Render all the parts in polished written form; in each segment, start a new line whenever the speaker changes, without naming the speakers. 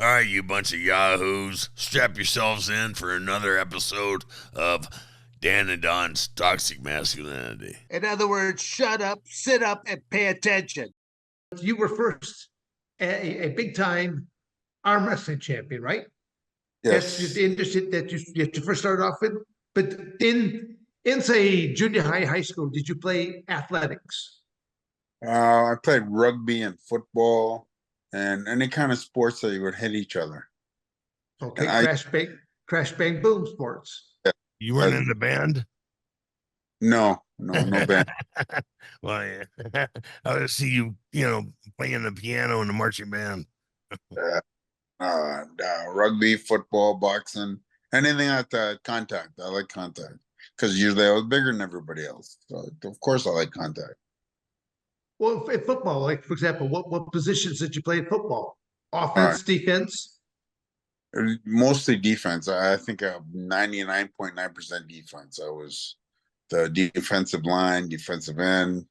All right, you bunch of yahoos, strap yourselves in for another episode of Dan and Don's Toxic Masculinity.
In other words, shut up, sit up, and pay attention.
You were first a big time arm wrestling champion, right? That's
Yes.
the industry that you first started off with. But in say junior high school, did you play athletics?
I played rugby and football and any kind of sports that you would hit each other.
Okay,
And
crash bang boom sports.
You weren't in the band?
No band.
Well, yeah. I would see you, playing the piano in the marching band.
Rugby, football, boxing, anything like that. Contact. I like contact because usually I was bigger than everybody else. So of course I like contact.
Well, in football, like for example, what positions did you play in football?
All right.
Offense, defense?
Mostly defense. I think 99.9% defense. I was the defensive line, defensive end,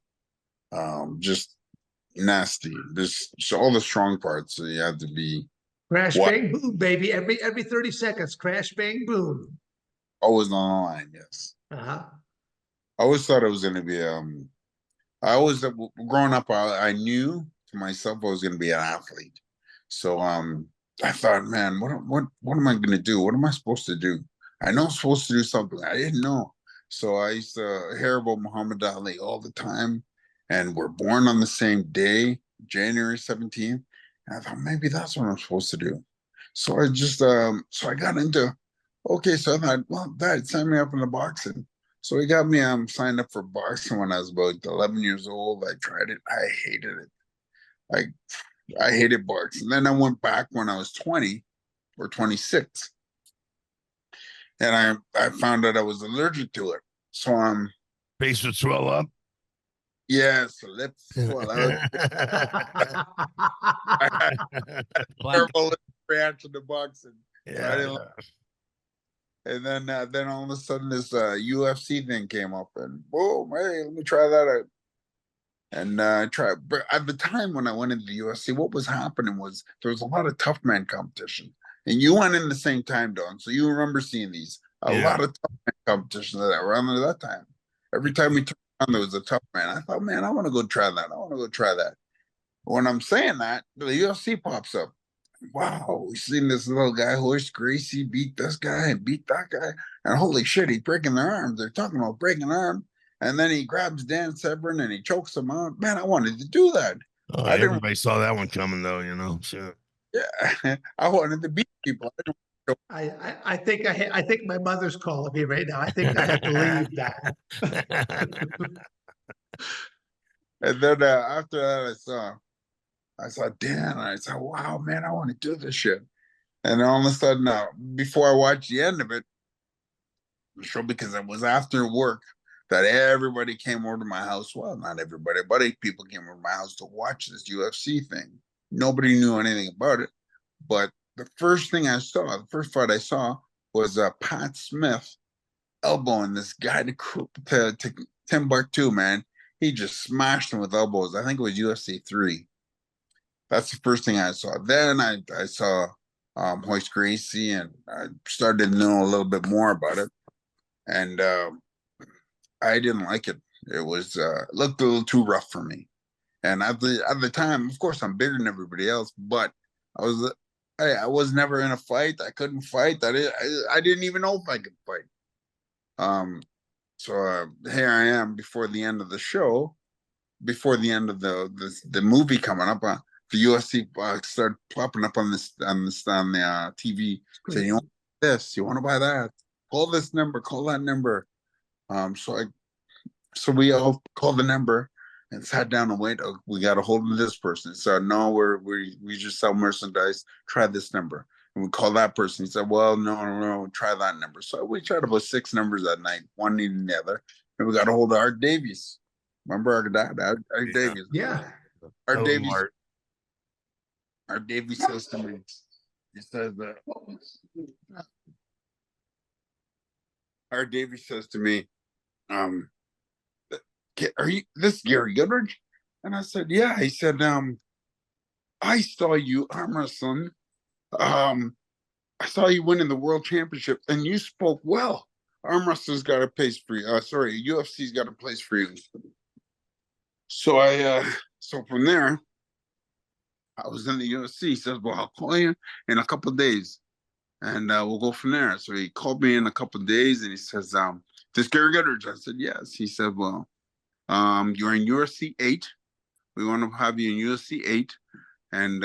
just nasty. Just all the strong parts. So you have to be
Crash bang boom, baby. Every 30 seconds, crash bang boom.
always on the line. Yes.
Uh-huh.
I always thought it was going to be. I always growing up. I knew to myself I was going to be an athlete. So I thought, man, what am I going to do? What am I supposed to do? I know I'm supposed to do something. I didn't know. So I used to hear about Muhammad Ali all the time, and we're born on the same day, January 17th. And I thought maybe that's what I'm supposed to do. So I just so I got into okay. So I thought, well, Dad, sign me up in the boxing. So he got me signed up for boxing when I was about 11 years old. I tried it. I hated it. I hated boxing. Then I went back when I was 20 or 26. And I found out I was allergic to it. So
Face would swell up.
yes, lips swell out. I had a terrible reaction to boxing. So I didn't and then all of a sudden this UFC thing came up and boom, hey, let me try that out. And try. But at the time when I went into the UFC, what was happening was there was a lot of tough man competition, and you went in the same time, Don. So you remember seeing these a lot of tough man competitions that were around at that time. Every time we turned around, there was a tough man. I thought, man, I want to go try that. I want to go try that. When I'm saying that, the UFC pops up. Wow, we seen this little guy, Horace Gracie, beat this guy and beat that guy, and holy shit, he's breaking their arms. They're talking about breaking arms. And then he grabs Dan Severn and he chokes him out. Man, I wanted to do that.
Oh,
I didn't.
everybody saw that one coming, though. Sure.
Yeah, I wanted to beat people.
I think my mother's calling me right now. I think I have to leave that.
And then after that, I saw Dan. I said, "Wow, man, I want to do this shit." And all of a sudden, before I watched the end of it, the show because it was after work that everybody came over to my house. Well, not everybody, but 8 people came over to my house to watch this UFC thing. Nobody knew anything about it, but the first thing I saw, the first fight I saw was Pat Smith elbowing this guy to Timbuktu, man. He just smashed him with elbows. I think it was UFC 3. That's the first thing I saw. Then I saw Hoist Gracie, and I started to know a little bit more about it. And I didn't like it. It was looked a little too rough for me. And at the time, of course, I'm bigger than everybody else, but I was never in a fight. I couldn't fight. I didn't even know if I could fight. So here I am before the end of the show, before the end of the movie coming up. The UFC started plopping up on the TV, saying, "You want this? You want to buy that? Call this number. Call that number." So we all called the number and sat down and wait. Oh, we got a hold of this person. So no, we just sell merchandise. Try this number. And we called that person. He said, "Well, no, try that number." So we tried about 6 numbers that night, one needing the other. And we got a hold of Art Davies. Remember our dad, Art Davies?
Yeah.
Art Davies. Art Davies says to me, he says that Art Davies says to me, "Are you this Gary Goodridge?" And I said, "Yeah." He said, "I saw you arm wrestling I saw you winning the world championship, and you spoke well. Arm wrestlers got a place for you. Sorry, UFC's got a place for you. So so from there, I was in the UFC. He says, "Well, I'll call you in a couple of days, and we'll go from there." So he called me in a couple of days, and he says, "This Gary Goodridge?" I said, "Yes." He said, "Well, you're in UFC 8. We want to have you in UFC 8, and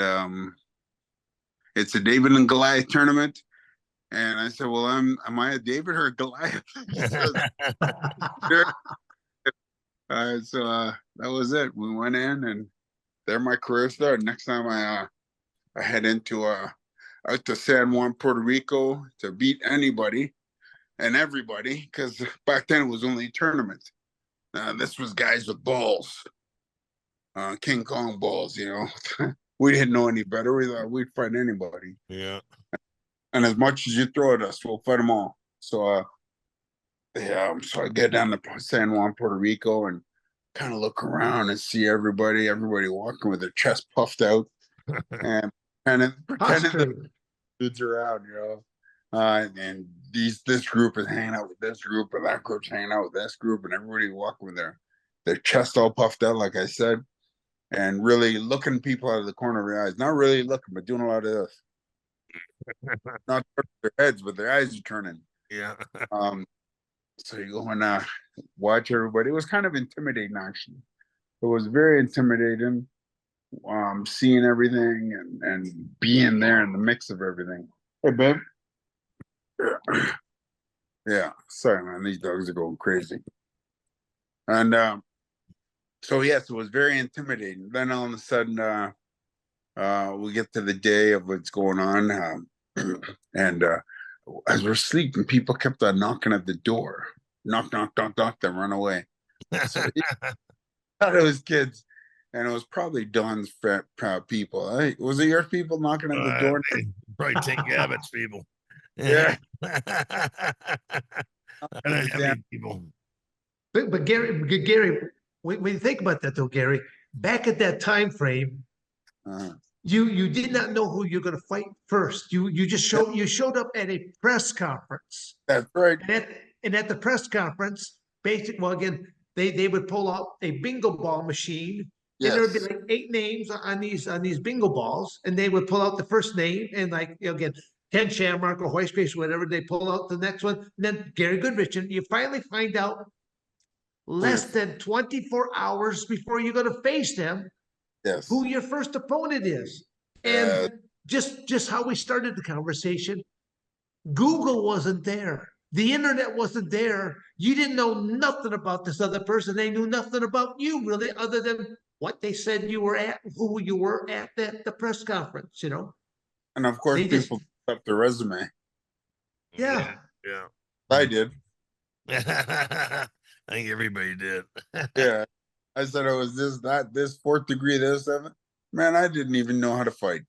it's a David and Goliath tournament." And I said, "Well, am I a David or a Goliath?" He says, "Sure." So that was it. We went in, and there my career started. Next time I head into out to San Juan, Puerto Rico to beat anybody and everybody, because back then it was only tournaments. This was guys with balls, King Kong balls. We didn't know any better. We thought we'd fight anybody.
Yeah.
And as much as you throw at us, we'll fight them all. So so I get down to San Juan, Puerto Rico, and kind of look around and see everybody walking with their chest puffed out and pretending that dudes are out, and this group is hanging out with this group, and that group's hanging out with this group, and everybody walking with their chest all puffed out, like I said, and really looking people out of the corner of their eyes. Not really looking, but doing a lot of this. Not their heads, but their eyes are turning.
Yeah.
So you go and watch everybody. It was kind of intimidating, actually. It was very intimidating, seeing everything and being there in the mix of everything. Hey, babe. Yeah, sorry, man. These dogs are going crazy. And so yes, it was very intimidating. Then all of a sudden, we get to the day of what's going on, and as we're sleeping, people kept on knocking at the door. Knock, knock, knock, knock, then run away. So thought it was kids, and it was probably Don's people. Hey, was it your people knocking at the door?
Probably Tank Abbott's people.
Yeah.
People.
But Gary, when you think about that though, Gary, back at that time frame, you did not know who you're going to fight first. You just showed up at a press conference.
That's right.
And at the press conference, again, they would pull out a bingo ball machine. Yes. And there would be like 8 names on these bingo balls, and they would pull out the first name, and again, Ken Shamrock or Hoist Grace, whatever, they pull out the next one, and then Gary Goodridge, and you finally find out less than 24 hours before you're going to face them, who your first opponent is. And just how we started the conversation, Google wasn't there. The internet wasn't there. You didn't know nothing about this other person. They knew nothing about you, really, other than what they said you were at, who you were at the press conference,
And of course, people up their resume.
Yeah.
I did.
I think everybody did.
Yeah. I said I was this, that, this, 4th degree, this, 7th. Man, I didn't even know how to fight.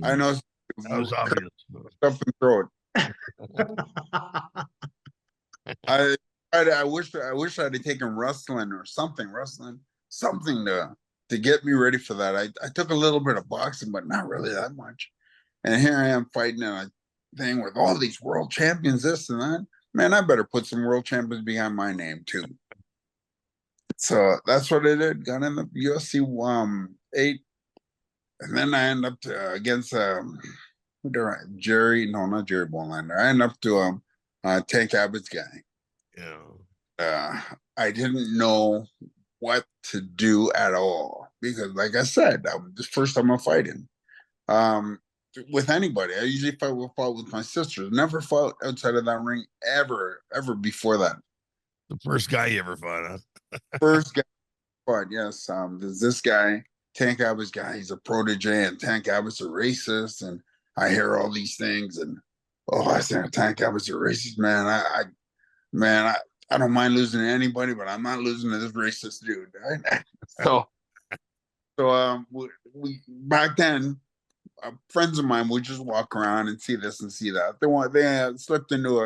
I know.
That was obvious.
Up and throw it. I wish I'd have taken wrestling to get me ready for that. I took a little bit of boxing, but not really that much. And here I am fighting in a thing with all these world champions, this and that. Man, I better put some world champions behind my name too. So that's what I did. Got in the UFC 8, and then I end up against Jerry. No, not Jerry Bohlander. I end up to Tank Abbott's guy.
Yeah.
I didn't know what to do at all because, like I said, that was the first time I'm fighting. With anybody, I usually fought with my sisters. Never fought outside of that ring ever before that.
The first guy you ever fought on.
First guy I fought, yes. There's this guy, Tank Abbott's guy. He's a prodigy, and Tank Abbott's a racist. And I hear all these things, and I said, Tank Abbott's a racist, man. I don't mind losing to anybody, but I'm not losing to this racist dude. Right? So we back then, friends of mine would just walk around and see this and see that. They slipped into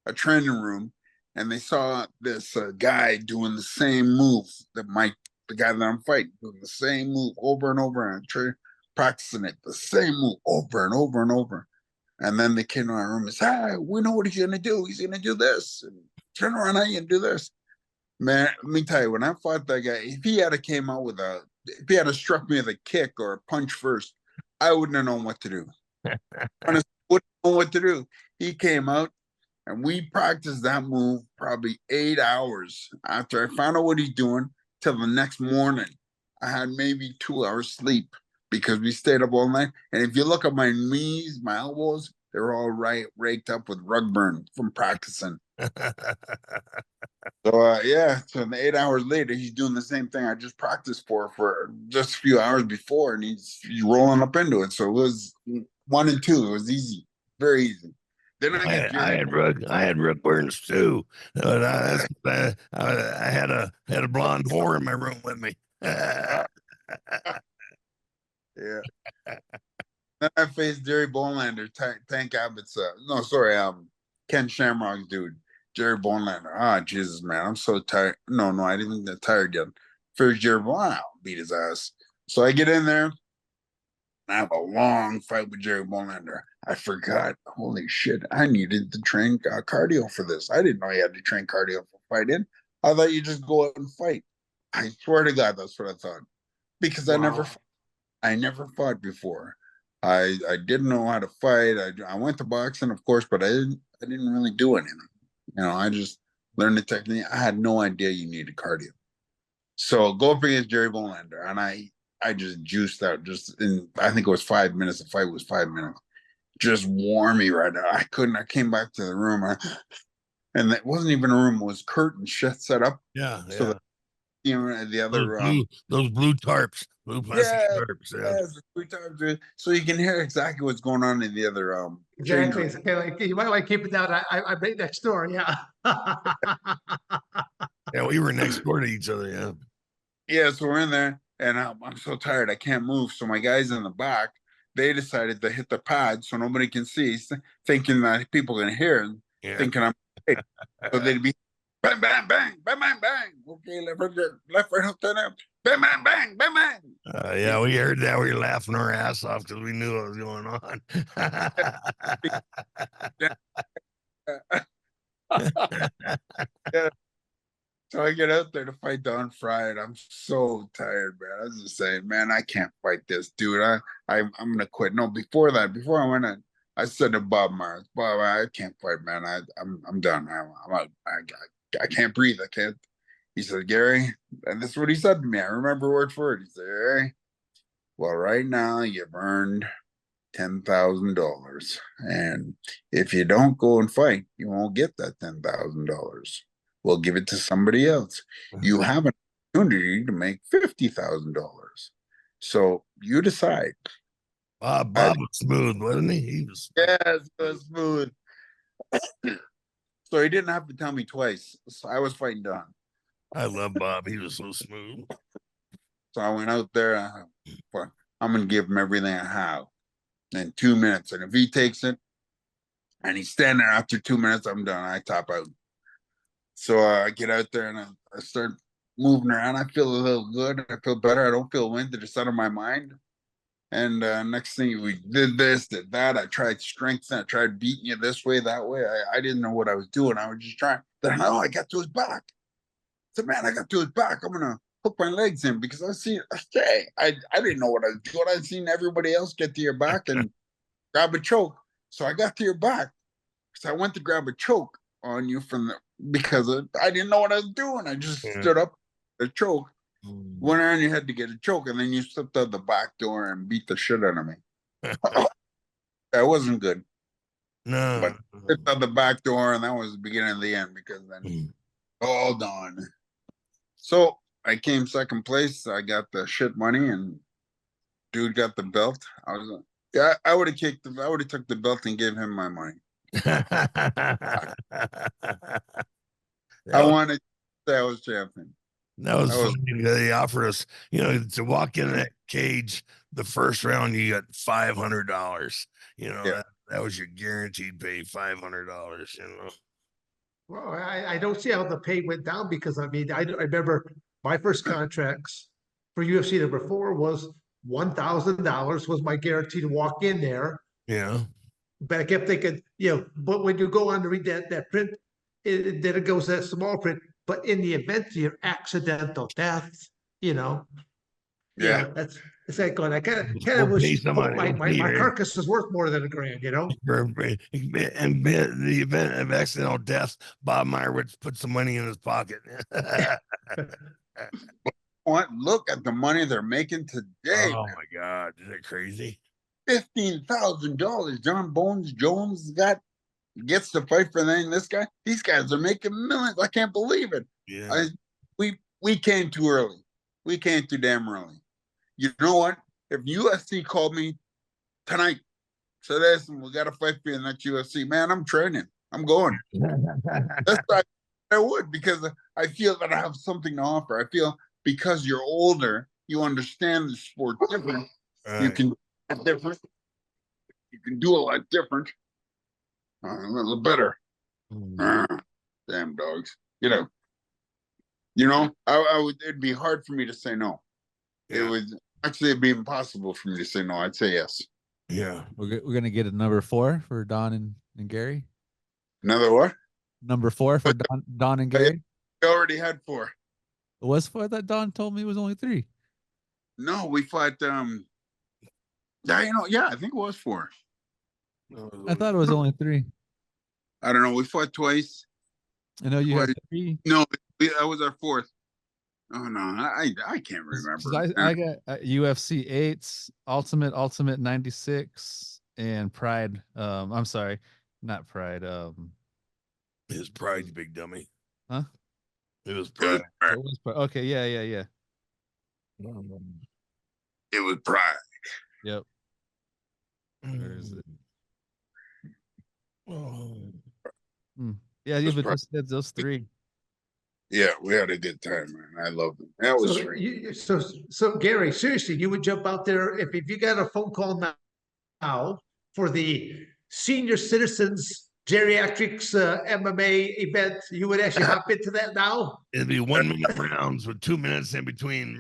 a training room, and they saw this guy doing the same move that the guy that I'm fighting, doing the same move over and over. And practicing it, the same move over and over and over. And then the kid in my room is, "Hey, we know what he's gonna do. He's gonna do this. And turn around and do this." Man, let me tell you, when I fought that guy, if he had came out with if he had struck me with a kick or a punch first, I wouldn't have known what to do. Honestly, wouldn't know what to do. He came out, and we practiced that move probably 8 hours after I found out what he's doing till the next morning. I had maybe 2 hours sleep because we stayed up all night. And if you look at my knees, my elbows, they're all raked up with rug burn from practicing. So yeah, so 8 hours later, he's doing the same thing I just practiced for just a few hours before, and he's rolling up into it. So it was 1 and 2. It was easy, very easy. Then
I had rug burns too. I had a blonde whore in my room with me.
Yeah. Then I faced Jerry Bohlander, Tank Abbott's. No, sorry, Ken Shamrock's dude, Jerry Bohlander. Ah, Jesus, man, I'm so tired. No, I didn't get tired yet. First Jerry Bohlander, beat his ass. So I get in there. I have a long fight with Jerry Bohlander. I forgot. Holy shit! I needed to train cardio for this. I didn't know you had to train cardio for fighting. I thought you just go out and fight. I swear to God, that's what I thought. Because I never fought before. I didn't know how to fight. I went to boxing, of course, but I didn't really do anything. I just learned the technique. I had no idea you needed cardio. So go up against Jerry Bohlander, and I just juiced out. I think it was 5 minutes. The fight was 5 minutes. Just wore me right out. I couldn't. I came back to the room, and it wasn't even a room. It was curtains set up.
Yeah.
So the other
those blue tarps, blue plastic tarps.
Yes, so you can hear exactly what's going on in the other
Exactly. It's okay, like you might want to keep it down. I right next door. Yeah.
Yeah, we were next door to each other. Yeah.
Yeah, so we're in there, and I'm so tired. I can't move. So my guys in the back, they decided to hit the pad so nobody can see, thinking that people can hear, thinking I'm okay. So they'd be bang, bang, bang, bang, bang, bang. Okay, left, right, hook, turn up. Bang, bang, bang, bang, bang.
Yeah, we heard that. We were laughing our ass off because we knew what was going on.
Yeah. So I get out there to fight Don Frye, and I'm so tired, man. I was just saying, man, I can't fight this dude. I'm gonna quit. No, before I went in, I said to Bob Mars, Bob, I can't fight, man. I'm done. I can't breathe. I can't. He said, Gary, and this is what he said to me. I remember word for word. He said, Gary, well, right now you've earned $10,000, and if you don't go and fight, you won't get that $10,000. We'll give it to somebody else. You have an opportunity to make $50,000. So you decide.
Bob was smooth, wasn't he? He was.
Yes, smooth. So he didn't have to tell me twice. So I was fighting Don.
I love Bob. He was so smooth.
So I went out there. I'm going to give him everything I have in 2 minutes. And if he takes it and he's standing there after 2 minutes, I'm done. I top out. So I get out there and I start moving around. I feel a little good. I feel better. I don't feel winded. It's out of my mind. And next thing we did this, did that. I tried strength. I tried beating you this way, that way. I didn't know what I was doing. I was just trying. Then I got to his back. I said, man, I got to his back. I'm going to hook my legs in because I didn't know what I was doing. I'd seen everybody else get to your back and grab a choke. So I got to your back. So I went to grab a choke on you because I didn't know what I was doing. I just stood up, a choke, went around your head to get a choke, and then you slipped out the back door and beat the shit out of me. That wasn't good.
No.
But slipped out the back door, and that was the beginning of the end because then all done. So I came second place. I got the shit money, and dude got the belt. I would have took the belt and gave him my money. I wanted to say I was champion.
That was funny. They offered us, to walk in that cage the first round, you got $500. That was your guaranteed pay, $500.
Well, I don't see how the pay went down because I remember my first contracts for UFC number 4 was $1,000 was my guarantee to walk in there.
Yeah.
But I kept thinking, but when you go on to read that print, then it goes that small print. But in the event of your accidental death,
Yeah.
that's it's like going. I kind
We'll
of
pay
wish
somebody.
my
We'll pay
my
you
carcass is worth more than $1,000.
and the event of accidental death, Bob Meyer would put some money in his pocket.
What? Look at the money they're making today.
Oh my God, is that crazy?
$15,000. John Bones Jones gets to fight for this guy. These guys are making millions. I can't believe it.
Yeah.
We came too early. We came too damn early. You know what? If UFC called me tonight, said, listen, we got to fight for you in the next UFC, man, I'm training. I'm going. That's what I would, because I feel that I have something to offer. I feel because you're older, you understand the sport different.
Right.
You can do different. You can do a lot different. A little better. Damn dogs. I would. It'd be hard for me to say no. Yeah. It would actually it'd be impossible for me to say no. I'd say yes.
Yeah.
We're gonna get a number 4 for Don and Gary.
Another what?
Number 4 for Don and Gary.
We already had 4.
It was 4 that Don told me it was only 3.
No, we fought. Yeah, I think it was 4.
I thought it was only 3.
I don't know. We fought twice.
I know you had 3.
No, that was our 4th. Oh no, I can't remember.
I got UFC 8s, Ultimate 96, and Pride. I'm sorry, not Pride.
His Pride, you big dummy.
Huh?
It was Pride.
It was Pride. Okay, yeah.
It was Pride.
Yep. Where is it?
Oh.
Yeah, you just said those 3.
Yeah, we had a good time, man. I loved it. That was
so Gary, seriously, you would jump out there if you got a phone call now for the senior citizens geriatrics MMA event, you would actually hop into that now?
It'd be 1 minute rounds with 2 minutes in between.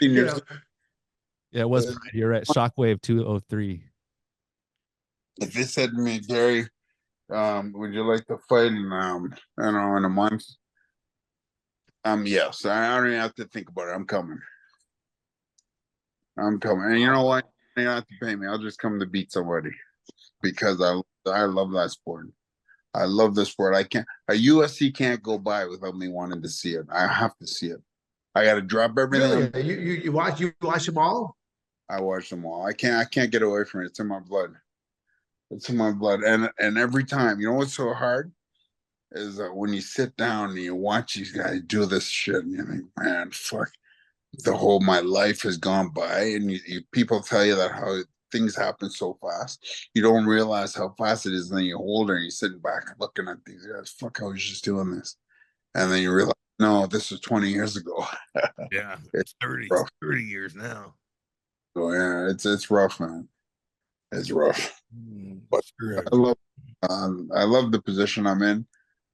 Yeah,
it was Pride. You're right. Shockwave 203.
If they said to me, Gary, would you like to fight in I don't know, in a month? Yes. I don't even have to think about it. I'm coming. And you know what? You don't have to pay me. I'll just come to beat somebody because I love that sport. I love the sport. A UFC can't go by without me wanting to see it. I have to see it. I got to drop everything.
Really? You watch them all?
I watch them all. I can't get away from it. It's in my blood. It's in my blood. And every time, you know what's so hard is that when you sit down and you watch these guys do this shit, and you think, man, fuck, my life has gone by, and people tell you that how things happen so fast. You don't realize how fast it is, and then you're older and you're sitting back looking at these guys. Fuck, I was just doing this, and then you realize, no, this was 20 years ago.
Yeah, it's 30 years now.
So yeah, it's rough, man. It's rough. But I love the position I'm in,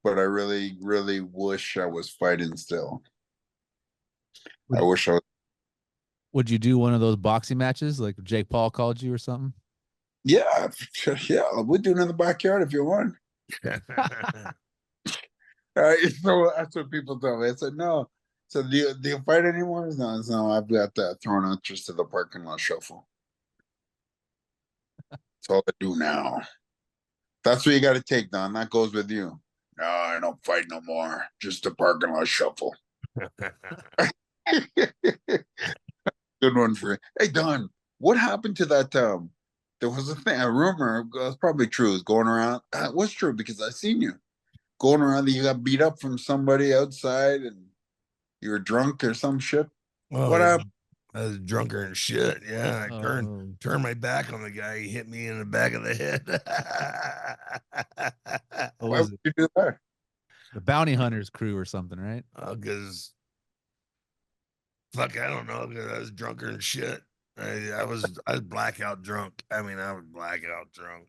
but I really, really wish I was fighting still. I wish I was.
Would you do one of those boxing matches like Jake Paul called you or something?
Yeah, we'll do it in the backyard if you want. So that's what people tell me. I said, no. So do you fight anymore? No, I've got that thrown interest to the parking lot shuffle. That's all I do now. That's what you got to take, Don. That goes with you. No, I don't fight no more. Just a parking lot shuffle. Good one for you. Hey, Don, what happened to that? There was a rumor, it's probably true, is going around. It was true because I seen you going around that you got beat up from somebody outside and you were drunk or some shit.
Oh,
what happened?
I was drunker and shit. Yeah, I turned my back on the guy. He hit me in the back of the head.
Why would you do that?
The Bounty Hunters crew or something, right?
Because fuck, I don't know. Because I was drunker and shit. I was blackout drunk. I was blackout drunk.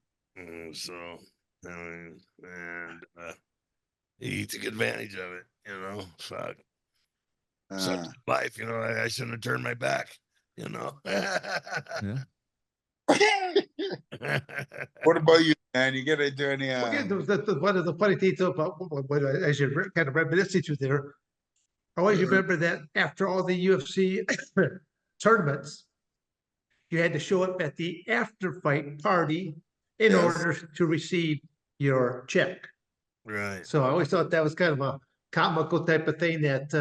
He took advantage of it. Fuck. such life, you know. I shouldn't have turned my back, you know.
Yeah.
What about you, man? You get into any?
Well, again, one of the funny things about as you're kind of reminiscing to there, I always remember that after all the UFC tournaments, you had to show up at the after fight party in order to receive your check.
Right.
So I always thought that was kind of a comical type of thing that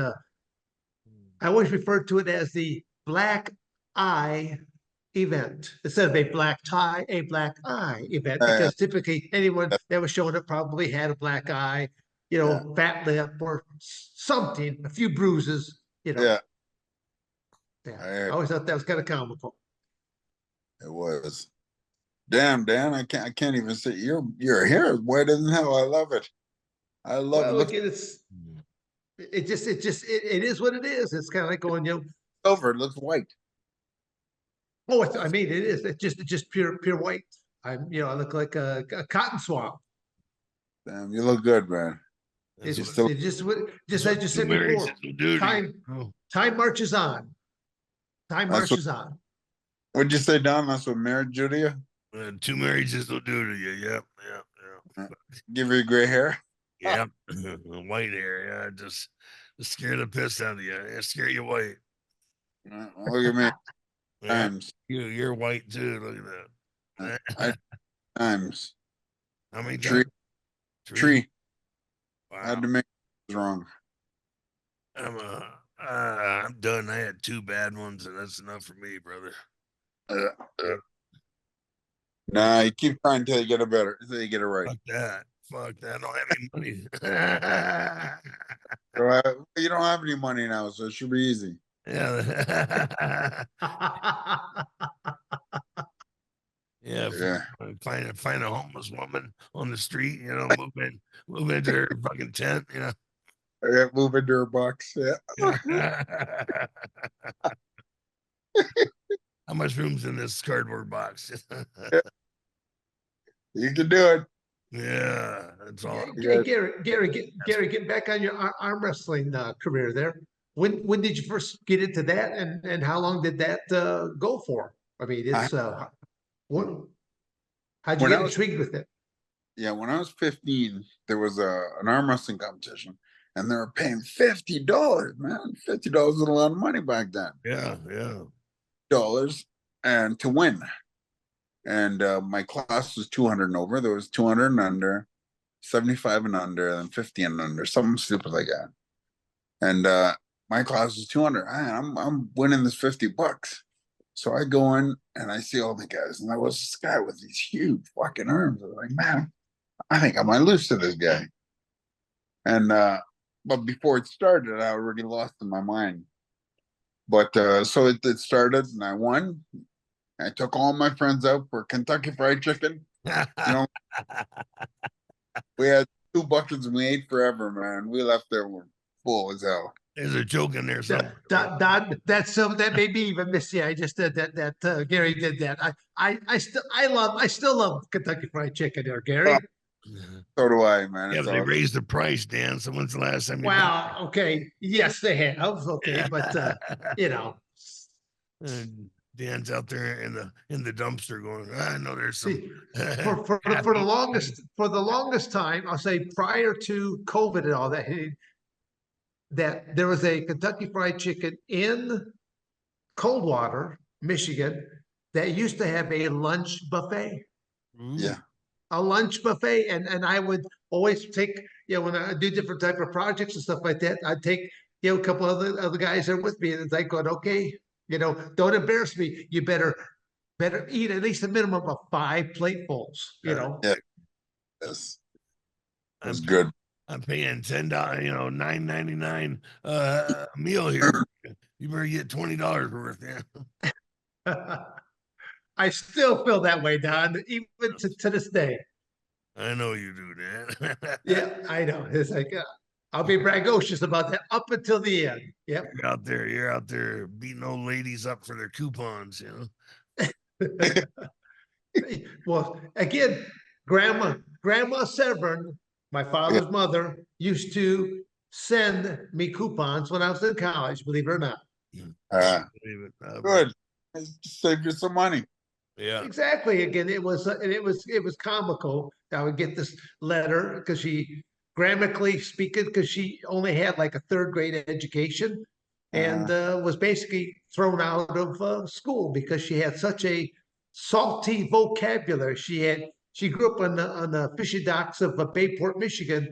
I always referred to it as the black eye event instead of a black tie, a black eye event, because typically anyone that was showing up probably had a black eye, you know, fat lip or something, a few bruises, you know. I always thought that was kind of comical.
It was. Damn, Dan, I can't even say your hair is whiter than hell. I love it. I love
Well,
it.
look, it is what it is. It's kind of like going, you know,
over. It looks white.
Oh, I mean, it is. It's just pure white. I look like a cotton swamp.
Damn, you look good, man.
It's
still,
just as I just said before. Time marches on. Time marches on.
What'd you say, Don? That's what marriage do to you?
2 marriages will do to you. Yep.
Give you gray hair?
Yep. White hair. Yeah. Just scare the piss out of you. Yeah, scare you white.
Look at me. Times.
You're white too. Look at that.
Times.
How many
Tree.
times?
Tree.
Wow.
I had to make it wrong.
I'm done. I had 2 bad ones, and that's enough for me, brother.
Nah, you keep trying until you get it better, until you get it right.
Fuck that. I don't have any money.
You don't have any money now, so it should be easy.
Yeah. Yeah. Find a homeless woman on the street, you know, move into her fucking tent, you know.
Yeah, move into her box. Yeah.
How much room's in this cardboard box?
You can do it.
Yeah, that's all.
Gary, get back on your arm wrestling career there. When did you first get into that, and how long did that go for? I mean, it's how'd you get intrigued with it?
Yeah, when I was 15, there was an arm wrestling competition, and they were paying $50, man. $50 was a lot of money back then.
Yeah.
Dollars and to win. And my class was 200 and over. There was 200 and under, 75 and under, and 50 and under, something stupid like that. And my class was 200. I'm winning this $50. So I go in and I see all the guys, and there was this guy with these huge fucking arms. I was like, man, I think I might lose to this guy. And but before it started, I already lost in my mind. But so it started, and I won. I took all my friends out for Kentucky Fried Chicken. You know, we had 2 buckets and we ate forever, man. We left there full as hell.
There's a joke in there somewhere.
That made me even miss you. I just did that. Gary did that. I still love Kentucky Fried Chicken there, Gary.
So do I, man.
Yeah, but they raised the price, Dan. So when's the last time?
Wow. Okay. Yes, they have. Okay, but you know.
Dan's out there in the dumpster going, I know there's some.
For the longest time, I'll say prior to COVID and all that, that there was a Kentucky Fried Chicken in Coldwater, Michigan, that used to have a lunch buffet.
Yeah.
A lunch buffet, and I would always take, when I do different type of projects and stuff like that, I'd take, a couple of the other guys there with me, and it's like going, okay, don't embarrass me. You better eat at least a minimum of 5 platefuls.
Yeah. Yes. That's good.
I'm paying $10, $9.99 meal here. You better get $20 worth. Yeah.
I still feel that way, Don, even to this day.
I know you do, Dan.
Yeah, I know. It's like I'll be braggadocious about that up until the end. Yep.
You're out there beating old ladies up for their coupons,
Well, again, Grandma Severn, my father's mother, used to send me coupons when I was in college, believe it or not.
Good. Save you some money.
Yeah.
Exactly. Again, it was comical. I would get this letter because she, grammatically speaking, because she only had like a third grade education, and was basically thrown out of school because she had such a salty vocabulary. She grew up on the fishing docks of Bayport, Michigan,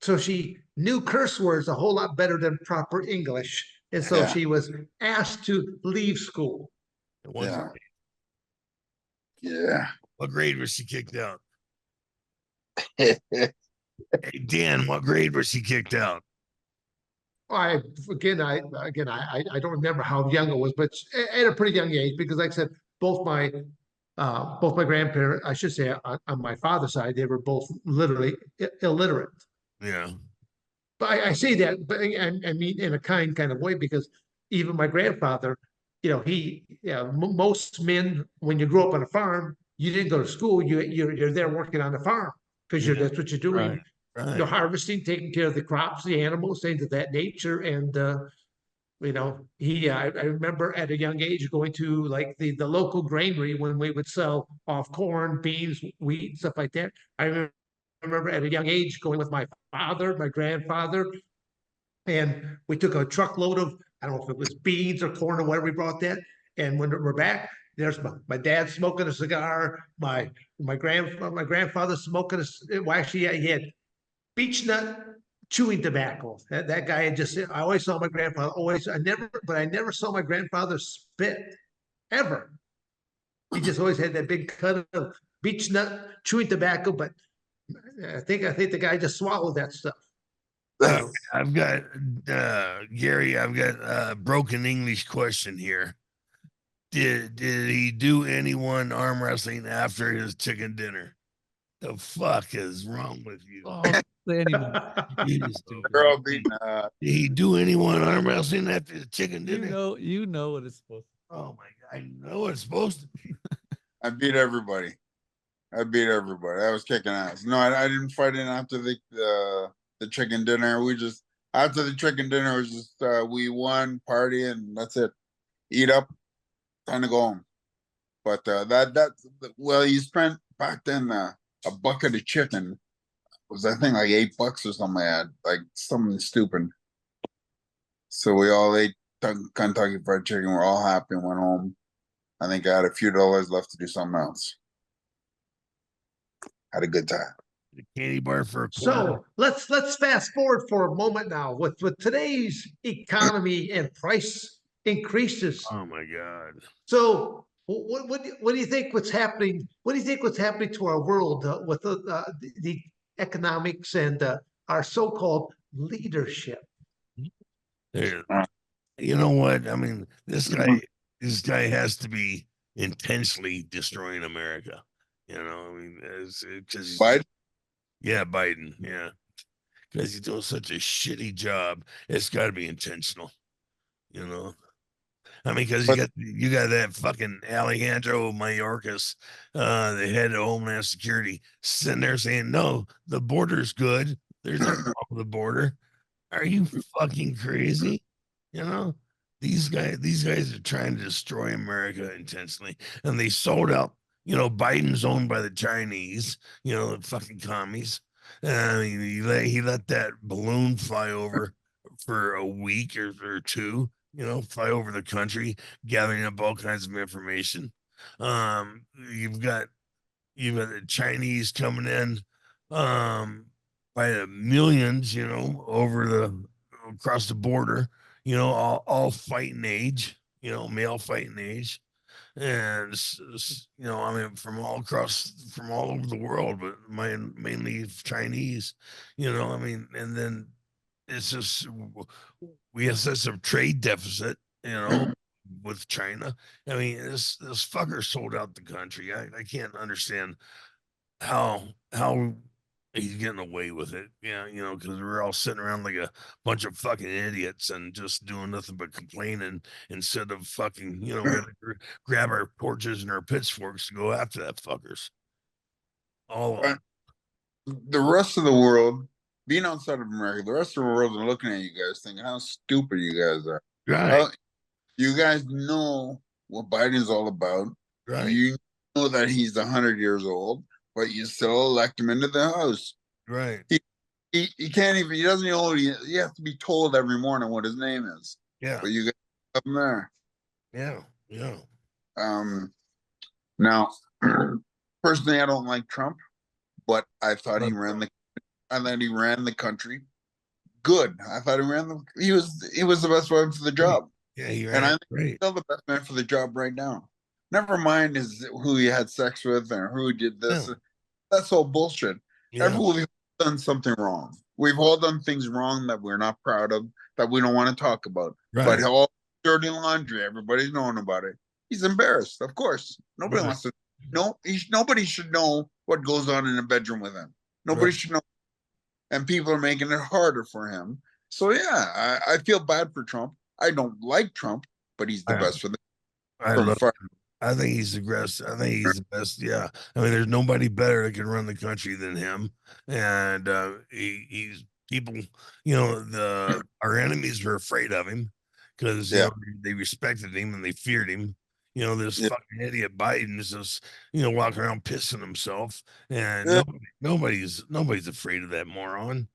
so she knew curse words a whole lot better than proper English, and so she was asked to leave school.
Yeah. Yeah.
What grade was she kicked out? Hey, Dan, what grade was she kicked out?
I don't remember how young it was, but at a pretty young age, because like I said, both my grandparents, I should say on my father's side, they were both literally illiterate.
Yeah.
But I say that, but I mean in a kind of way, because even my grandfather, most men, when you grow up on a farm, you didn't go to school. You're there working on the farm because that's what you're doing.
Right.
Harvesting, taking care of the crops, the animals, things of that nature. And I remember at a young age going to like the local granary when we would sell off corn, beans, wheat, stuff like that. I remember at a young age going with my father, my grandfather, and we took a truckload of, I don't know if it was beans or corn or whatever we brought that. And when we're back, there's my dad smoking a cigar, my grandfather smoking well, actually, he had beech nut chewing tobacco. That guy had just, I always saw my grandfather, I never saw my grandfather spit ever. He just always had that big cut of beech nut chewing tobacco, but I think the guy just swallowed that stuff.
I've got Gary, I've got a broken English question here. Did he do anyone arm wrestling after his chicken dinner? The fuck is wrong with you?
Oh, you stupid.
Girl beating
Did he do anyone arm wrestling after his chicken dinner?
You know what it's supposed to.
Oh my god, I know it's supposed to be.
I beat everybody. I was kicking ass. No, I didn't fight in after the chicken dinner. After the chicken dinner, it was just we won, party, and that's it. Eat up, time to go home. But you spent back then a bucket of chicken was, I think, like $8 or something like that, like something stupid. So we all ate Kentucky Fried Chicken. We're all happy and went home. I think I had a few dollars left to do something else. Had a good time.
The candy bar for a
quarter. So let's fast forward for a moment now with today's economy and price increases.
Oh my god!
So what do you think? What's happening? What do you think? What's happening to our world with the economics and our so-called leadership?
You know what? I mean, this guy has to be intentionally destroying America. You know, I mean, because
Biden?
Yeah, Biden. Yeah, because he's doing such a shitty job. It's got to be intentional. You know, I mean, because you got that fucking Alejandro Mayorkas, the head of Homeland Security, sitting there saying, "No, the border's good. There's nothing wrong with the border." Are you fucking crazy? You know, these guys are trying to destroy America intentionally, and they sold out. You know, Biden's owned by the Chinese. You know, the fucking commies. I mean, he let that balloon fly over for a week or two. You know, fly over the country, gathering up all kinds of information. You've got the Chinese coming in by the millions, you know, across the border, you know, all fighting age, you know, male fighting age. And you know, I mean, from all over the world, but mainly Chinese, you know, I mean, and then it's just we have such a trade deficit, you know, with China. I mean, this fucker sold out the country. I can't understand how he's getting away with it. Yeah, you know, because we're all sitting around like a bunch of fucking idiots and just doing nothing but complaining instead of fucking, you know, we gotta grab our torches and our pitchforks to go after that fuckers. All
the rest of the world being outside of America, the rest of the world are looking at you guys thinking how stupid you guys are.
Right.
You guys know what Biden's all about.
Right.
You know that he's 100 years old, but you still elect him into the House.
Right.
He can't even, he doesn't know, he has to be told every morning what his name is.
Yeah.
But you guys have him there.
Yeah. Yeah.
Now, personally, I don't like Trump, but I thought he ran the country good. I thought he was the best one for the job.
Yeah, he
And I
ran
think he's
great.
still the best man for the job right now. Never mind who he had sex with or who did this.
Yeah.
That's all bullshit.
Yeah.
Everyone's done something wrong. We've all done things wrong that we're not proud of, that we don't want to talk about.
Right.
But all dirty laundry, everybody's knowing about it. He's embarrassed, of course. Nobody wants to. Nobody should know what goes on in a bedroom with him. Nobody should know. And people are making it harder for him. So yeah, I feel bad for Trump. I don't like Trump, but he's the best for the.
I think he's aggressive. I think he's the best. Yeah. I mean, there's nobody better that can run the country than him. And he's people, our enemies were afraid of him because they respected him and they feared him. This fucking idiot Biden is just, walking around pissing himself. And nobody's afraid of that moron,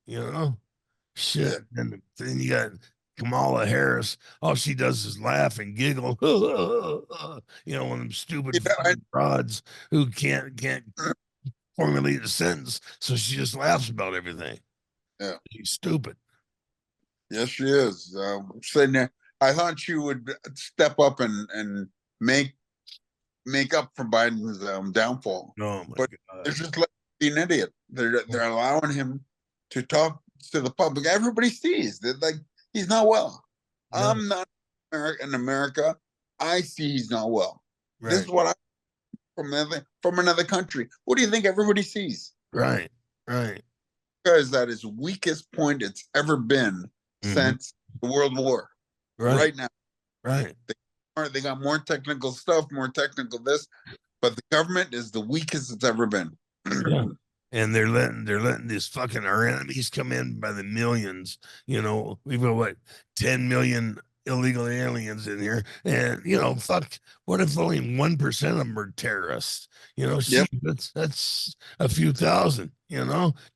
Shit. And then you got Kamala Harris. All she does is laugh and giggle. One of them stupid fucking frauds who can't formulate a sentence. So she just laughs about everything.
Yeah.
She's stupid.
Yes, she is. Sitting there, I thought she would step up and make up for Biden's downfall.
Oh my
God. They're just letting him be an idiot. They're allowing him to talk to the public. Everybody sees that, like, he's not well. No. I'm not in America. I see he's not well. Right. This is what I from another country. What do you think everybody sees?
Right.
Because at its weakest point it's ever been since the World War. Right now.
Right.
They got more technical stuff, more technical this, but the government is the weakest it's ever been.
Yeah. And they're letting these fucking our enemies come in by the millions. We've got 10 million illegal aliens in here, and fuck, what if only 1% of them are terrorists? That's a few thousand.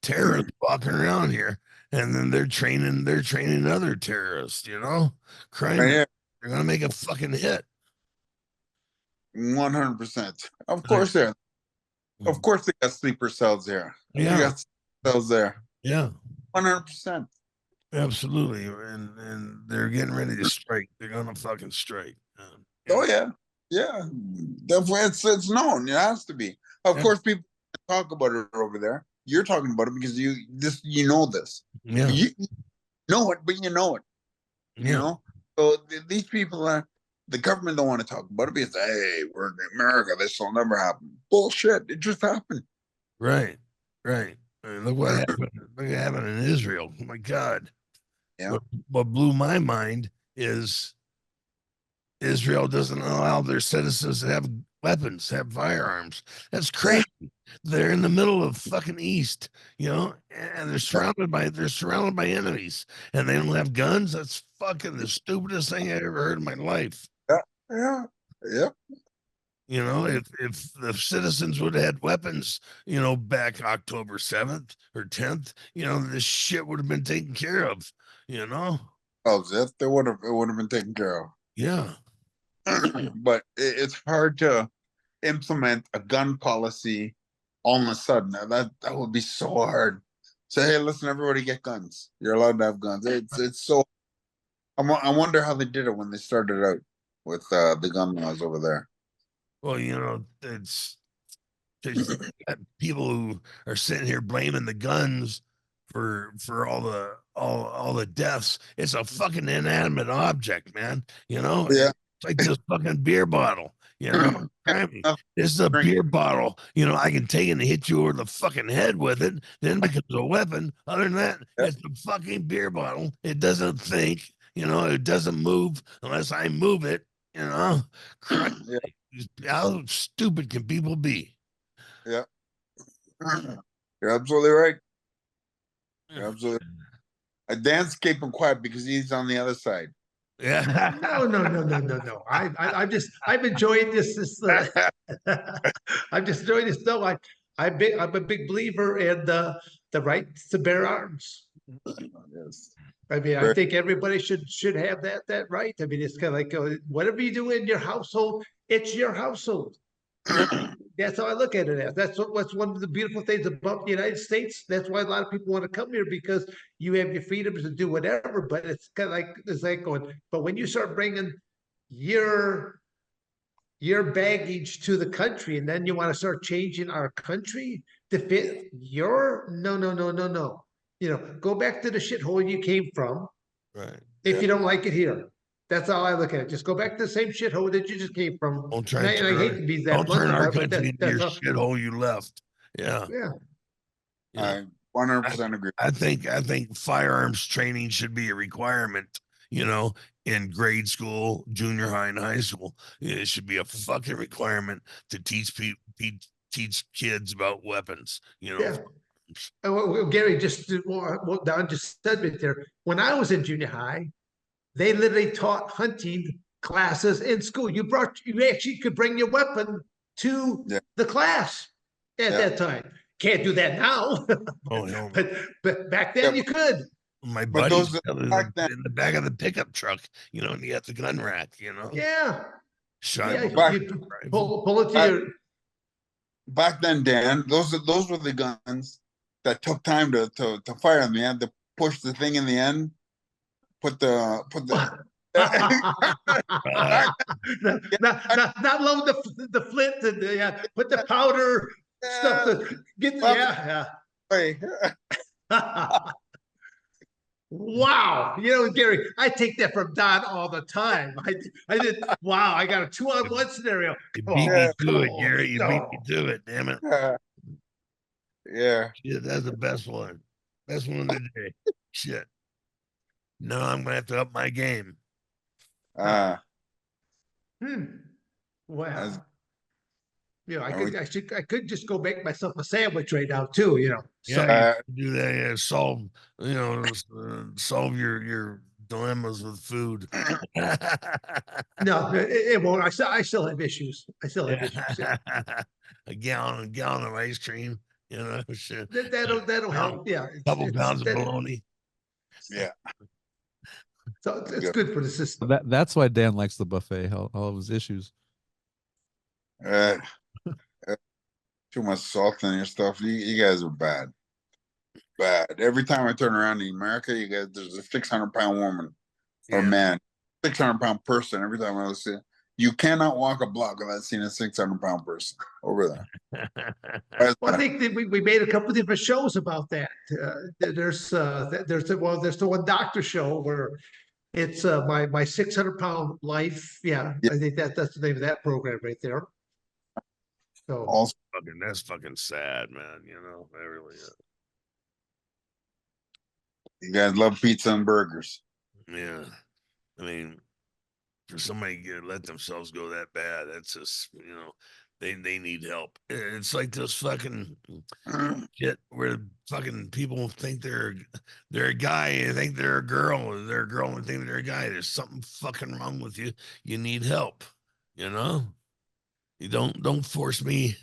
Terrorists walking around here, and then they're training other terrorists. Crime. Right. They're gonna make a fucking hit.
100%. Of course, they're. Of course, they got sleeper cells there.
Yeah,
they got cells there.
Yeah,
100%.
Absolutely, and they're getting ready to strike. They're gonna fucking strike.
Oh yeah, definitely. It's known. It has to be. Of course, people talk about it over there. You're talking about it because you know this.
Yeah,
you know it, but you know it.
Yeah.
So these people are. The government don't want to talk about it because, hey, we're in America. This will never happen. Bullshit. It just happened.
Right. Look what happened. Look what happened in Israel. Oh my God.
Yeah.
What blew my mind is Israel doesn't allow their citizens to have weapons, have firearms. That's crazy. They're in the middle of fucking East, and they're surrounded by enemies, and they don't have guns. That's fucking the stupidest thing I ever heard in my life.
Yeah.
If the citizens would have had weapons, back October 7th or 10th, this shit would have been taken care of,
Oh, it would have been taken care of.
Yeah.
But it's hard to implement a gun policy all of a sudden. That would be so hard. Say, hey, listen, everybody get guns. You're allowed to have guns. It's so. I wonder how they did it when they started out with the gun laws over there.
Well, it's people who are sitting here blaming the guns for all the deaths. It's a fucking inanimate object, man.
Yeah.
It's like this fucking beer bottle. This is a beer bottle. I can take it and hit you over the fucking head with it. Then becomes a weapon. Other than that, it's a fucking beer bottle. It doesn't think. It doesn't move unless I move it. How stupid can people be?
Yeah. You're absolutely right. Absolutely. Dan's keeping quiet because he's on the other side.
Yeah.
No. I've enjoyed this. I'm just enjoying this. No, I'm a big believer in the right to bear arms.
Yes.
I mean, I think everybody should have that right. I mean, it's kind of like whatever you do in your household, it's your household. That's how I look at it as. What's one of the beautiful things about the United States. That's why a lot of people want to come here, because you have your freedoms to do whatever. But it's like going. But when you start bringing your baggage to the country, and then you want to start changing our country to fit your no. Go back to the shithole you came from.
Right.
If you don't like it here. That's how I look at it. Just go back to the same shithole that you just came from.
Don't try
And
and
I
turn
hate
our,
to be that
don't
blunt
turn our
about it, but
country into your
that's how,
shithole you left. Yeah.
yeah.
I 100% agree.
I think firearms training should be a requirement, in grade school, junior high, and high school. It should be a fucking requirement to teach kids about weapons,
Yeah. Well, Gary, just what Don just said right there. When I was in junior high, they literally taught hunting classes in school. You actually could bring your weapon to
Yeah.
the class at that time. Can't do that now,
Oh hell no.
but back then
Yeah,
you could.
My
but
buddies
those
in
back then,
the back of the pickup truck, and you got the gun rack,
Yeah.
shotgun
Yeah.
back,
You
rifle.
pull it to
back,
your.
back then, Dan, those were the guns that took time to fire them. You had to push the thing in the end, put the
Uh,
not load the flint and put the powder stuff to get
Hey,
Wow, Gary, I take that from Don all the time. I did. Wow, I got a 2-on-1 scenario.
you
Come
beat
on,
me
come
to it,
on,
Gary. You beat me
no.
to it, damn it.
yeah.
Shit, that's the best one. Best one of the day. Shit. No, I'm gonna have to up my game.
Uh,
Wow.
as,
I could just go make myself a sandwich right now too. So
Yeah, you do that. Yeah, solve your dilemmas with food.
no, it won't. I still have issues. I still have issues. Yeah.
A gallon of ice cream. Shit.
That'll help. Yeah,
Couple pounds of bologna.
yeah.
So it's good for the system.
That's why Dan likes the buffet. All of his issues.
Uh, too much salt in your stuff. You guys are bad. Bad. Every time I turn around in America, you guys, there's a 600-pound woman or man, 600-pound person. Every time I see it, you cannot walk a block without seeing a 600-pound person over there.
Well, I think that we made a couple of different shows about that. There's the one doctor show where it's my 600-pound life. Yeah, I think that's the name of that program right there. So
Also,
That's fucking sad, man. That really is.
you guys love pizza and burgers.
Yeah. I mean, for somebody to let themselves go that bad, that's just, they need help. It's like this fucking shit where fucking people think they're a guy and think they're a girl, or they're a girl and think they're a guy. There's something fucking wrong with you. You need help. You don't force me,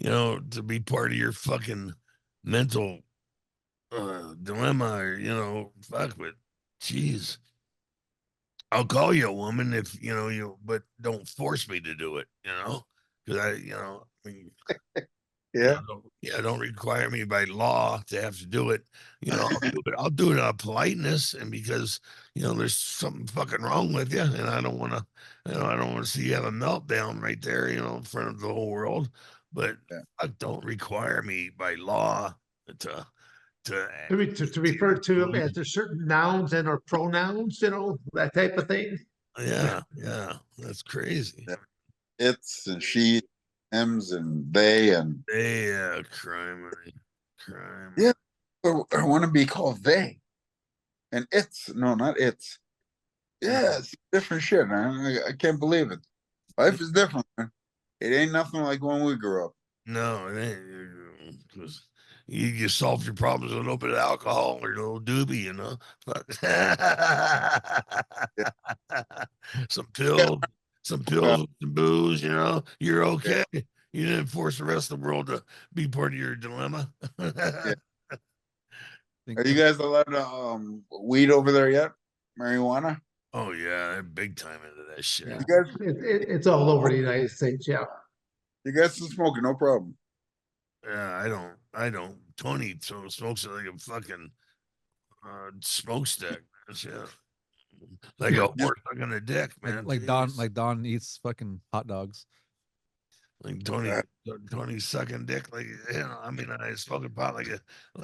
to be part of your fucking mental dilemma, or fuck with. Jeez. I'll call you a woman if but don't force me to do it, because I mean,
Yeah.
Don't require me by law to have to do it. I'll do it out of politeness and because there's something fucking wrong with you, and I don't want to, I don't want to see you have a meltdown right there, in front of the whole world. But don't require me by law to
refer to them as a certain nouns and or pronouns, that type of thing.
Yeah, that's crazy.
It's and she, M's and they and
crime.
Yeah, I want to be called they, and it's no, not it's. Yeah, it's different shit, man. I can't believe it. Life is different, man. It ain't nothing like when we grew up.
No, it ain't. Because you solve your problems with a little bit of alcohol or a little doobie, you know. But some pills, some booze, you know, you're okay. You didn't force the rest of the world to be part of your dilemma.
Yeah. Are you guys allowed to weed over there yet? Marijuana?
Oh yeah, they're big time into that shit.
Yeah.
You guys,
It's all over the United States. Yeah.
you guys still smoking? No problem.
Yeah, I don't. Tony smokes it like a fucking smokestack. Yeah, like a horse sucking a dick, man.
Like Don eats fucking hot dogs.
Like Tony's sucking dick, like you know. I mean, I smoking pot like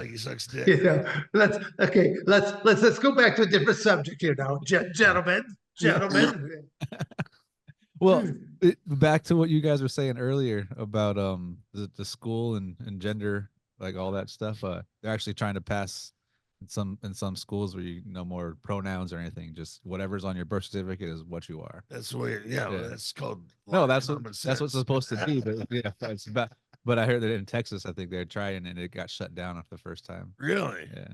he sucks dick.
Yeah. Let's go back to a different subject here now, gentlemen.
Well, back to what you guys were saying earlier about the school and gender, like all that stuff. They're actually trying to pass in some schools where you no more pronouns or anything. Just whatever's on your birth certificate is what you are.
That's the way. Yeah, well, that's called.
No, that's what
sense.
that's what's supposed to be. But yeah, it's about. But I heard that in Texas, I think they're trying and it got shut down the first time.
Really?
Yeah.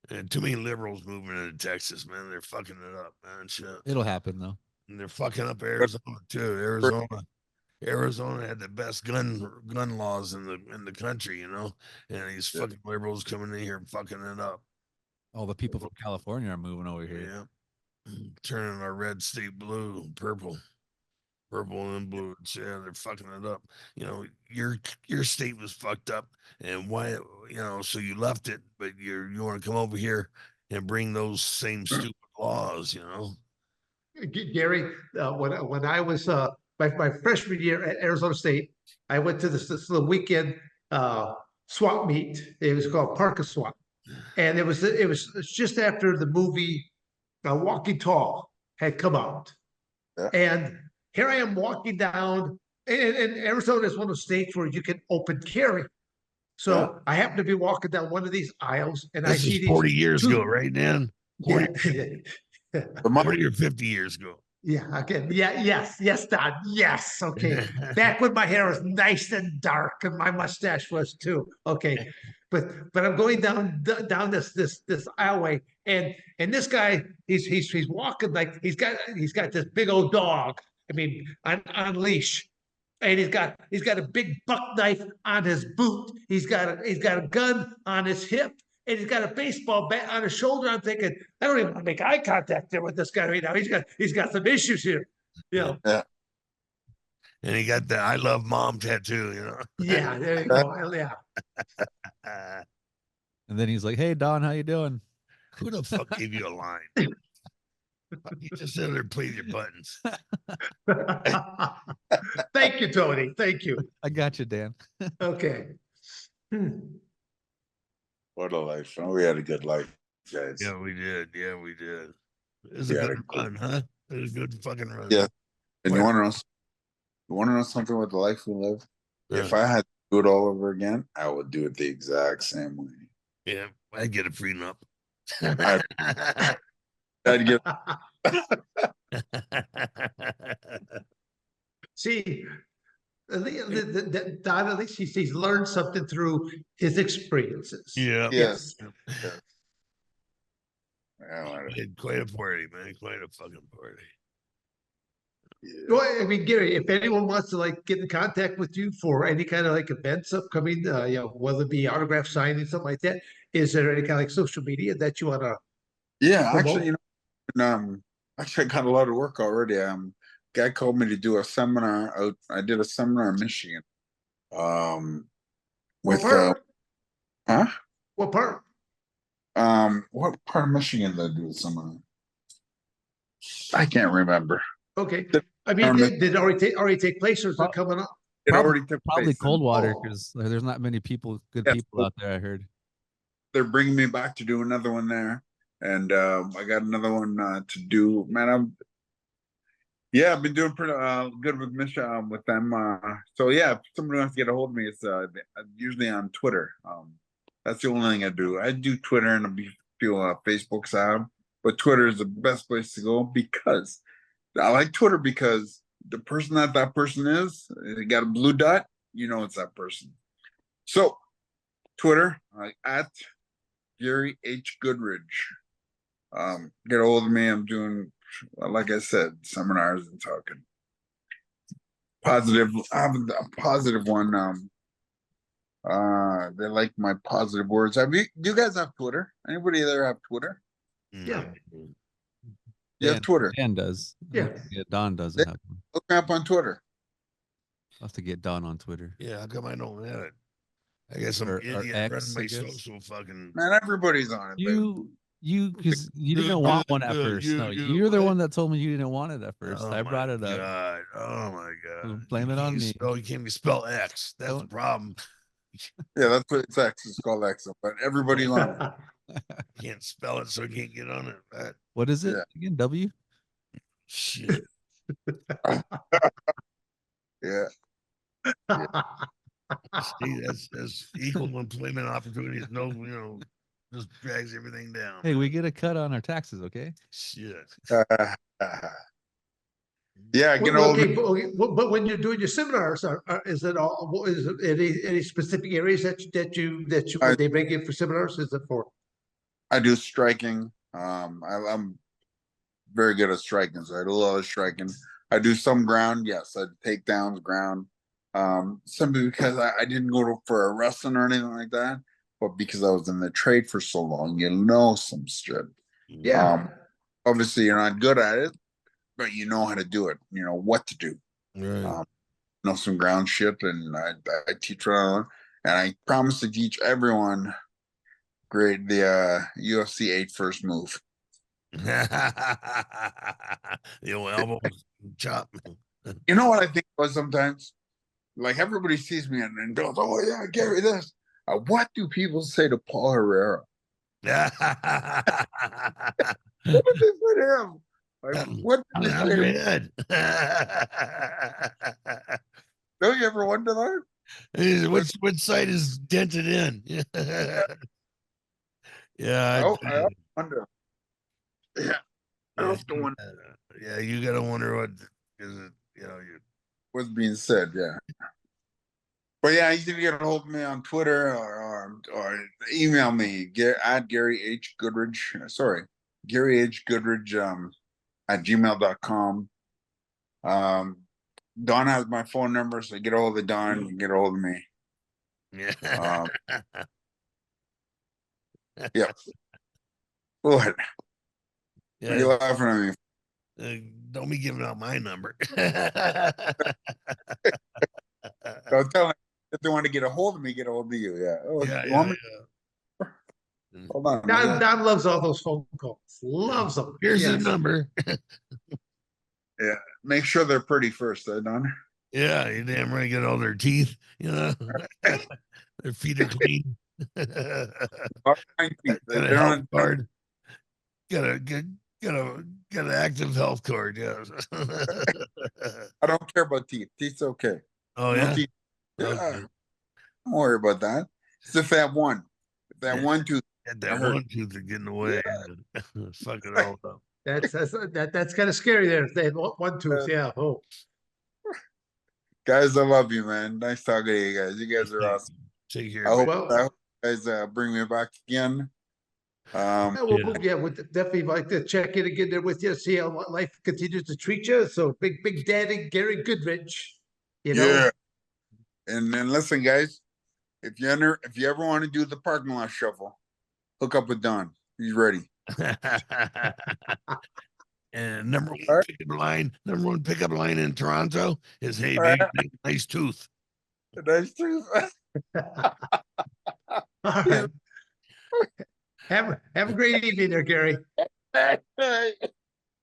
And too many liberals moving into Texas, man. They're fucking it up, man. Shit.
It'll happen though.
And they're fucking up Arizona too. Arizona had the best gun laws in the country, you know. And these fucking liberals coming in here and fucking it up.
All the people from California are moving over here.
Yeah. Turning our red state blue, purple and blue. Yeah, they're fucking it up. You know, your state was fucked up, and why? You know, so you left it, but you want to come over here and bring those same stupid laws. You know,
Gary, when I was my freshman year at Arizona State, I went to this little weekend swap meet. It was called Parka Swap, and it was just after the movie Walking Tall had come out, and here I am walking down, and Arizona is one of those states where you can open carry. So I happen to be walking down one of these aisles, and I see these
40 years ago, right, Dan? 40, 40 or 50 years ago.
Yeah. Okay. Yeah. Yes, Don. Yes. Okay. Back when my hair was nice and dark, and my mustache was too. Okay. But I'm going down this aisleway, and this guy he's walking like he's got this big old dog. I mean, on leash, and he's got a big buck knife on his boot. He's got a gun on his hip, and he's got a baseball bat on his shoulder. I'm thinking, I don't even want to make eye contact there with this guy right now. He's got some issues here, you know.
Yeah.
And he got the "I love mom" tattoo, you know.
Yeah, there you go. Yeah.
And then he's like, "Hey, Don, how you doing?"
Who the fuck gave you a line? You just sit there and play your buttons.
Thank you, Tony. Thank you.
I got you, Dan.
Okay.
What a life. Oh, we had a good life, guys.
Yeah, we did. It was a good run, huh? It was a good fucking run.
Yeah. And you want to know something with the life we live? If I had to do it all over again, I would do it the exact same way.
Yeah, I'd get a prenup.
I'd get
See, Don, at least he's learned something through his experiences.
Yeah.
Yes.
Quite a party, man. Quite a fucking party.
Yeah.
Well, I mean, Gary, if anyone wants to like get in contact with you for any kind of like events upcoming, you know, whether it be autograph signing, something like that, is there any kind of like social media that you want to?
Yeah,
promote?
actually, you know, actually I got a lot of work already. Guy called me to do a seminar. I did a seminar in Michigan. With huh?
What part?
What part of Michigan did I do a seminar? I can't remember.
Okay. I mean, did it already take place, or is it coming up?
It already took
Probably
place.
Coldwater, because there's not many people, good people out there. I heard
they're bringing me back to do another one there, and I got another one to do. Man, I've been doing pretty good with Michigan with them. So yeah, if somebody wants to get a hold of me, it's usually on Twitter. That's the only thing I do. I do Twitter and a few Facebooks out, but Twitter is the best place to go because I like Twitter because the person that person is, they got a blue dot, you know it's that person. So, Twitter, at Gary H. Goodridge. Get a hold of me. I'm doing, like I said, seminars and talking. Positive. I have a positive one. They like my positive words. Do you guys have Twitter? Anybody there have Twitter?
Yeah.
You have Twitter?
Dan does.
Yeah.
Don doesn't have one.
Look me up on Twitter.
I'll have to get Don on Twitter.
Yeah, how come I don't have it? I guess some
Or
idiot
X,
running
I
my
guess.
social fucking.
Man, everybody's on it.
Because you didn't want one at first. No, you're the one that told me you didn't want it at first. I brought it up.
God. Oh my God.
Blame it on me.
You can't even spell X. That's the problem.
Yeah, that's what it's X. It's called X. But everybody's on it.
Can't spell it, so I can't get on it. But
What is it
Yeah.
again? W?
shit.
Yeah.
See, that's equal employment opportunities. No, just drags everything down.
Hey, we get a cut on our taxes, okay?
Shit.
Yeah, get
Well,
old.
but when you're doing your seminars, is it all? Is it any specific areas that you they bring in for seminars? Is it for?
I do striking. I'm very good at striking, so I do a lot of striking. I do some ground, yes. I take downs, ground. Simply because I didn't go for a wrestling or anything like that, but because I was in the trade for so long, some shit.
Yeah.
Obviously, you're not good at it, but you know how to do it. You know what to do.
Right.
Know some ground shit, and I teach around, and I promise to teach everyone the UFC 8 first move.
The old elbow chop.
You know what I think was sometimes? Like everybody sees me and goes, "Oh yeah, Gary, this." What do people say to Paul Herrera? What did they say to him? Like, what did they say to him? Don't you ever wonder that?
Which side is dented in? Yeah.
I wonder. Yeah, I often wonder.
Yeah, you gotta wonder what is it.
What's being said. Yeah. But yeah, you can get a hold of me on Twitter or email me at Gary H. Goodridge. Sorry, Gary H. Goodridge at gmail.com. Don has my phone number, so get a hold of Don. You can get a hold of me.
Yeah.
Yeah. What?
Yeah.
What are you laughing at me?
Don't be giving out my number.
Don't tell them if they want to get a hold of me, get a hold of you. Yeah. Oh,
Yeah.
Hold on.
Don loves all those phone calls. Loves them.
Here's the number.
Yeah. Make sure they're pretty first, Don.
Yeah, you damn right. Get all their teeth. Their feet are clean. Got a health card. Got an active health card. Yeah.
I don't care about teeth. Teeth's okay.
Oh yeah.
Teeth.
Okay.
Don't worry about that. It's if that one. If that one tooth.
That one tooth is getting away. Yeah. Fuck it all up.
That's kind of scary there. If they had one tooth, yeah. Oh.
Guys, I love you, man. Nice talking to you guys. You guys are awesome.
Take care.
I hope you guys bring me back again.
Would definitely like to check in again there with you, see how life continues to treat you. So big daddy Gary Goodridge,
Yeah. And then listen, guys, if you ever want to do the parking lot shuffle, hook up with Don. He's ready.
And number one pickup line in Toronto is, "Hey, baby, nice tooth."
Nice tooth.
All right. Have a great evening there, Gary.
Okay.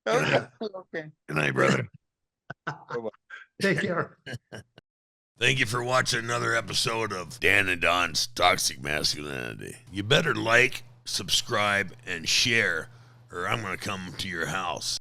Good night, brother.
Take care.
Thank you for watching another episode of Dan and Don's Toxic Masculinity. You better like, subscribe, and share, or I'm going to come to your house.